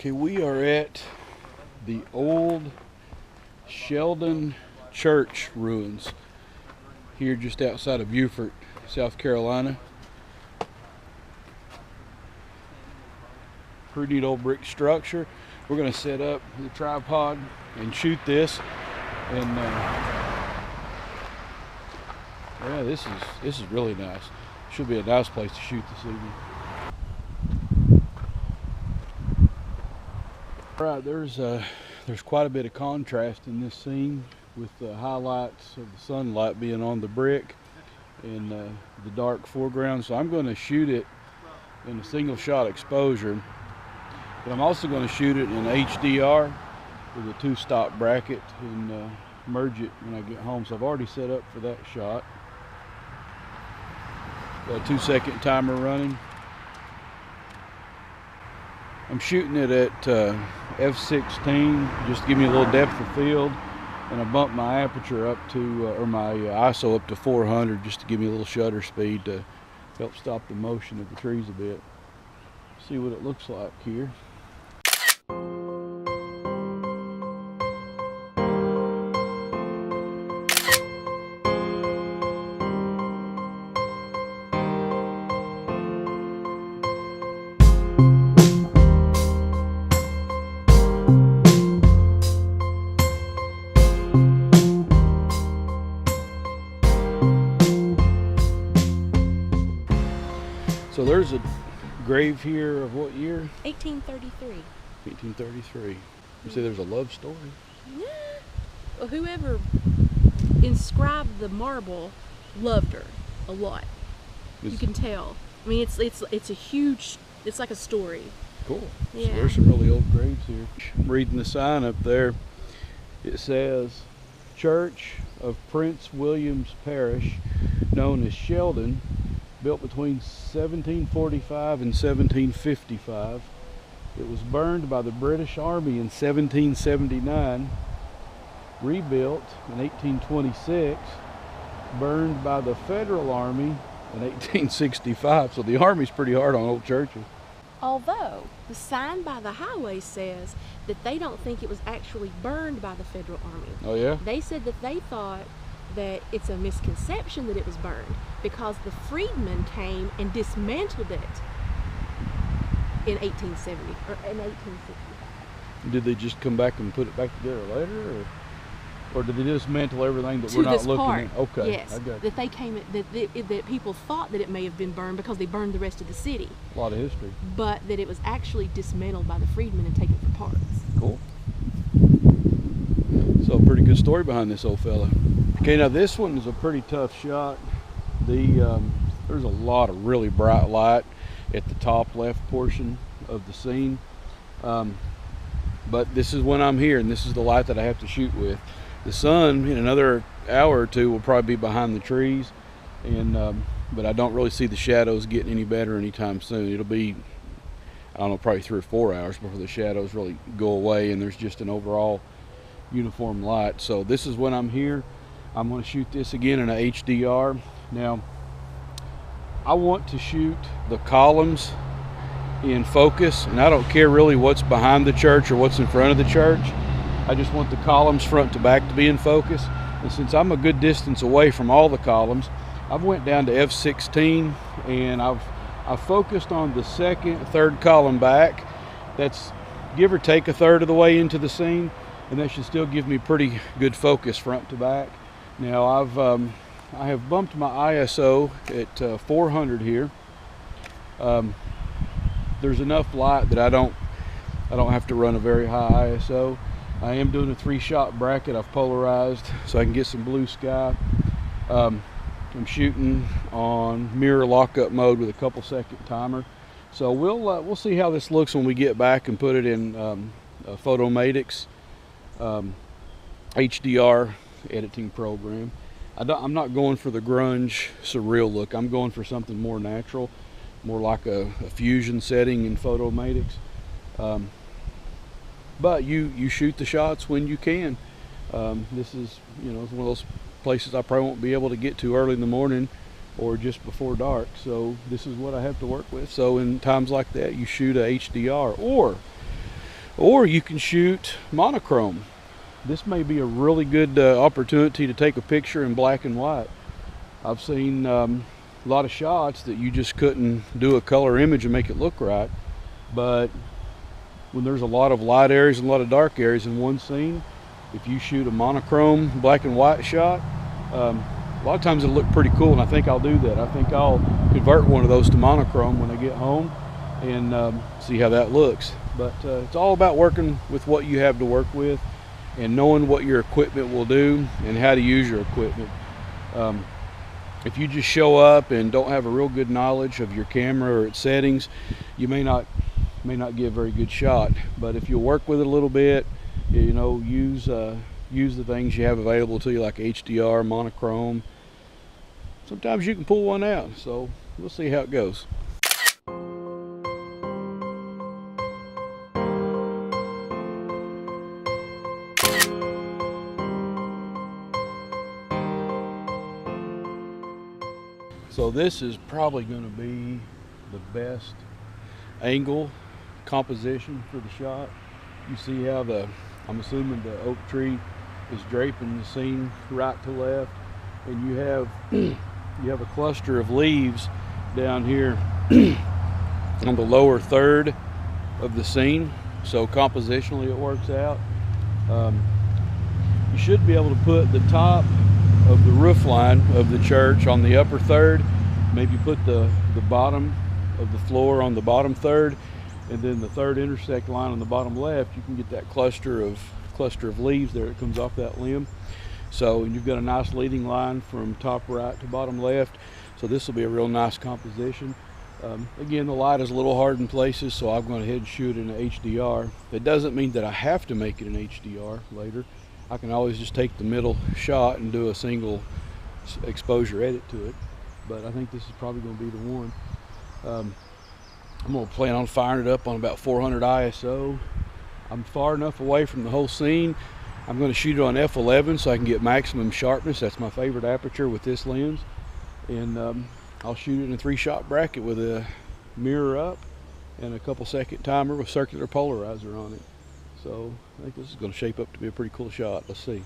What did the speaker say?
Okay, we are at the old Sheldon Church ruins here just outside of Beaufort, South Carolina. Pretty neat old brick structure. We're going to set up the tripod and shoot this, and yeah, this is really nice. Should be a nice place to shoot this evening. All right, there's quite a bit of contrast in this scene with the highlights of the sunlight being on the brick and the dark foreground. So I'm going to shoot it in a single shot exposure, but I'm also going to shoot it in HDR with a 2-stop bracket and merge it when I get home. So I've already set up for that shot. Got a 2-second timer running. I'm shooting it at f/16 just to give me a little depth of field, and I bumped my aperture up to, or my ISO up to 400 just to give me a little shutter speed to help stop the motion of the trees a bit. See what it looks like here. So there's a grave here of what year? 1833. 1833. You say there's a love story? Yeah. Well, whoever inscribed the marble loved her a lot. You can tell. I mean, it's a huge. It's like a story. Cool. Yeah. So there's some really old graves here. I'm reading the sign up there. It says, Church of Prince William's Parish, known as Sheldon, built between 1745 and 1755. It was burned by the British Army in 1779, rebuilt in 1826, burned by the Federal Army in 1865. So the Army's pretty hard on old churches. Although the sign by the highway says that they don't think it was actually burned by the Federal Army. Oh yeah? They said that they thought that it's a misconception that it was burned because the freedmen came and dismantled it in 1870 or in 1865. Did they just come back and put it back together later, or did they dismantle everything that we're To not this looking part, at? Okay, yes, I got you. that they came that people thought that it may have been burned because they burned the rest of the city, A lot of history. but that it was actually dismantled by the freedmen and taken for parts. Cool. So a pretty good story behind this old fella. Okay, now this one is a pretty tough shot. There's a lot of really bright light at the top left portion of the scene. But this is when I'm here, and this is the light that I have to shoot with. The sun in another hour or two will probably be behind the trees, and but I don't really see the shadows getting any better anytime soon. It'll be, I don't know, probably 3 or 4 hours before the shadows really go away and there's just an overall uniform light. So this is when I'm here. I'm going to shoot this again in a HDR. Now, I want to shoot the columns in focus, and I don't care really what's behind the church or what's in front of the church. I just want the columns front to back to be in focus. And since I'm a good distance away from all the columns, I've went down to f/16, and I've focused on the second, third column back. That's give or take a third of the way into the scene, and that should still give me pretty good focus front to back. Now I have bumped my ISO at 400 here. There's enough light that I don't have to run a very high ISO. I am doing a 3-shot bracket. I've polarized so I can get some blue sky. I'm shooting on mirror lockup mode with a couple second timer. So we'll see how this looks when we get back and put it in Photomatics HDR editing program. I'm not going for the grunge surreal look. I'm going for something more natural, more like a fusion setting in Photomatics. But you shoot the shots when you can. This is, it's one of those places I probably won't be able to get to early in the morning or just before dark. So this is what I have to work with. So in times like that, you shoot a HDR, or or you can shoot monochrome. This may be a really good opportunity to take a picture in black and white. I've seen a lot of shots that you just couldn't do a color image and make it look right, but when there's a lot of light areas and a lot of dark areas in one scene, if you shoot a monochrome black and white shot, a lot of times it'll look pretty cool, and I think I'll do that. I think I'll convert one of those to monochrome when I get home and see how that looks. But it's all about working with what you have to work with and knowing what your equipment will do and how to use your equipment. If you just show up and don't have a real good knowledge of your camera or its settings, you may not get a very good shot. But if you work with it a little bit, you know, use the things you have available to you, like HDR, monochrome. Sometimes you can pull one out, so we'll see how it goes. So this is probably going to be the best angle composition for the shot. You see how I'm assuming the oak tree is draping the scene right to left, and you have a cluster of leaves down here on the lower third of the scene. So compositionally it works out. You should be able to put the top of the roof line of the church on the upper third, maybe put the bottom of the floor on the bottom third, and then the third intersect line on the bottom left. You can get that cluster of leaves there that comes off that limb. So you've got a nice leading line from top right to bottom left. So this will be a real nice composition. Again, the light is a little hard in places, so I'm going ahead and shoot in HDR. That doesn't mean that I have to make it in HDR later. I can always just take the middle shot and do a single exposure edit to it. But I think this is probably going to be the one. I'm going to plan on firing it up on about 400 ISO. I'm far enough away from the whole scene. I'm going to shoot it on f11 so I can get maximum sharpness. That's my favorite aperture with this lens. And I'll shoot it in a 3-shot bracket with a mirror up and a couple second timer with circular polarizer on it. So I think this is going to shape up to be a pretty cool shot. Let's see.